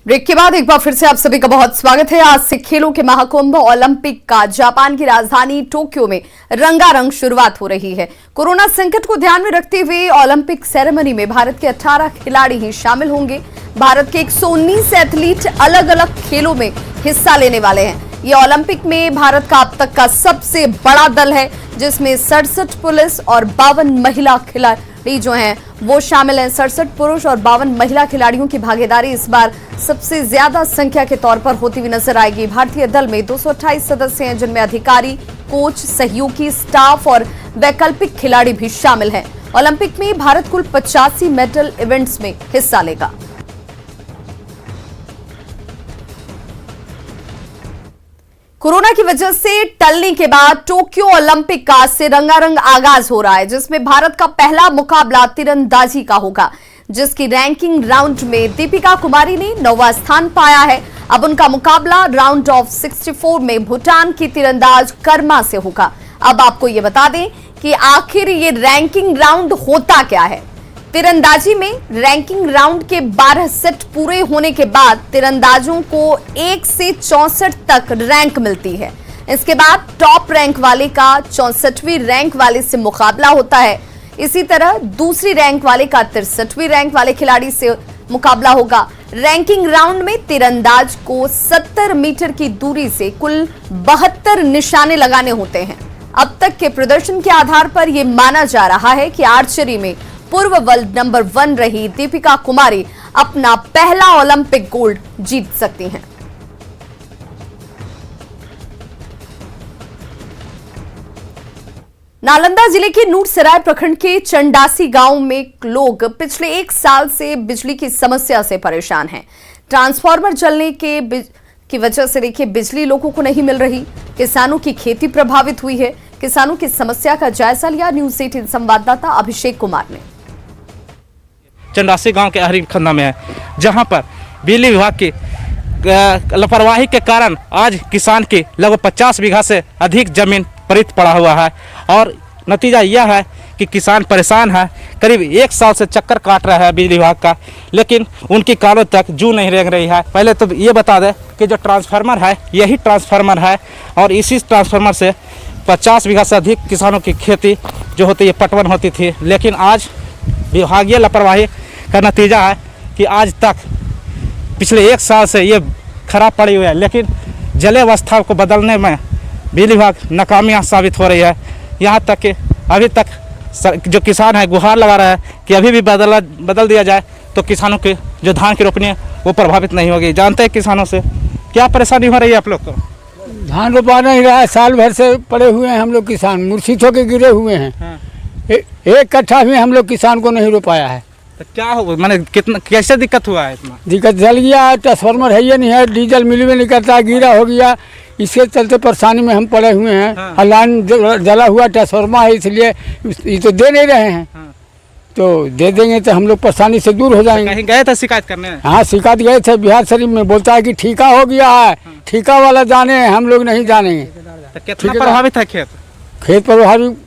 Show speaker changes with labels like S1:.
S1: Break के बाद एक बार फिर से आप सभी का बहुत स्वागत है। आज से खेलों के महाकुंभ ओलंपिक का जापान की राजधानी टोक्यो में रंगारंग शुरुआत हो रही है। कोरोना संकट को ध्यान में रखते हुए ओलंपिक सेरेमनी में भारत के 18 खिलाड़ी ही शामिल होंगे। भारत के 119 एथलीट अलग अलग खेलों में हिस्सा लेने वाले हैं। ये ओलंपिक में भारत का अब तक का सबसे बड़ा दल है, जिसमें 67 पुरुष और 52 महिला खिलाड़ी जो हैं वो शामिल हैं। 67 पुरुष और 52 महिला खिलाड़ियों की भागीदारी इस बार सबसे ज्यादा संख्या के तौर पर होती हुई नजर आएगी। भारतीय दल में 228 सदस्य हैं, जिनमें अधिकारी, कोच, सहयोगी, स्टाफ और वैकल्पिक खिलाड़ी भी शामिल हैं। ओलंपिक में भारत कुल 85 मेडल इवेंट्स में हिस्सा लेगा। कोरोना की वजह से टलने के बाद टोक्यो ओलंपिक का आज से रंगारंग आगाज हो रहा है, जिसमें भारत का पहला मुकाबला तीरंदाजी का होगा, जिसकी रैंकिंग राउंड में दीपिका कुमारी ने 9वां स्थान पाया है। अब उनका मुकाबला राउंड ऑफ 64 में भूटान की तीरंदाज कर्मा से होगा। अब आपको ये बता दें कि आखिर ये रैंकिंग राउंड होता क्या है। तीरंदाजी में रैंकिंग राउंड के 12 सेट पूरे होने के बाद तीरंदाजों को 1 से 64 तक रैंक मिलती है। इसके बाद टॉप रैंक वाले का 64वीं रैंक वाले से मुकाबला होता है। इसी तरह दूसरी रैंक वाले का 63वीं रैंक वाले खिलाड़ी से मुकाबला होगा। रैंकिंग राउंड में तीरंदाज को 70 मीटर की दूरी से कुल 72 निशाने लगाने होते हैं। अब तक के प्रदर्शन के आधार पर यह माना जा रहा है कि आर्चरी में पूर्व वर्ल्ड नंबर 1 रही दीपिका कुमारी अपना पहला ओलंपिक गोल्ड जीत सकती हैं। नालंदा जिले के नूरसराय प्रखंड के चंडासी गांव में लोग पिछले 1 साल से बिजली की समस्या से परेशान हैं। ट्रांसफार्मर जलने की वजह से देखिए बिजली लोगों को नहीं मिल रही। किसानों की खेती प्रभावित हुई है। किसानों की समस्या का जायजा लिया न्यूज़ 18 संवाददाता अभिषेक कुमार ने।
S2: चंडासी गांव के हरी खन्ना में है, जहां पर बिजली विभाग की लापरवाही के कारण आज किसान की लगभग 50 बीघा से अधिक जमीन पड़ित पड़ा हुआ है। और नतीजा यह है कि किसान परेशान है। करीब 1 साल से चक्कर काट रहा है बिजली विभाग का, लेकिन उनकी कानों तक जू नहीं रेंग रही है। पहले तो ये बता दें कि जो ट्रांसफार्मर है यही ट्रांसफार्मर है, और इसी ट्रांसफार्मर से 50 बीघा से अधिक किसानों की खेती जो होती है पटवन होती थी। लेकिन आज विभागीय लापरवाही का नतीजा है कि आज तक पिछले 1 साल से ये खराब पड़ी हुई है, लेकिन जले अवस्था को बदलने में बिजली विभाग नाकामयाब साबित हो रही है। यहाँ तक कि अभी तक जो किसान है गुहार लगा रहा है कि अभी भी बदल दिया जाए तो किसानों की जो धान की रोपनी है वो प्रभावित नहीं होगी। जानते हैं किसानों से क्या परेशानी हो रही है आप लोग को?
S3: धान रोपा नहीं रहा है, साल भर से पड़े हुए हैं हम लोग किसान, मूर्छित होकर गिरे हुए हैं।
S2: हाँ।
S3: एक कट्ठा भी हम लोग किसान को नहीं रोपाया है।
S2: तो क्या हो, मैंने कितना कैसे दिक्कत हुआ है? इतना दिक्कत
S3: जल गया है, ट्रांसफार्मर है ये नहीं है, डीजल मिल में नहीं करता है, गिरा हो गया। इसके चलते परेशानी में हम पड़े हुए हैं।
S2: हाँ।
S3: लाइन जला हुआ ट्रांसफार्मर है, इसलिए ये तो दे नहीं रहे हैं।
S2: हाँ।
S3: तो दे देंगे तो हम लोग परेशानी से दूर हो जाएंगे।
S2: कहीं गए थे शिकायत करने?
S3: हाँ, शिकायत गए थे बिहार शरीफ में, बोलता है कि ठीका हो गया है। ठीका वाला जाने, हम लोग नहीं जानेंगे।
S2: तो कितना प्रभावित है खेत?
S3: खेत प्रभावित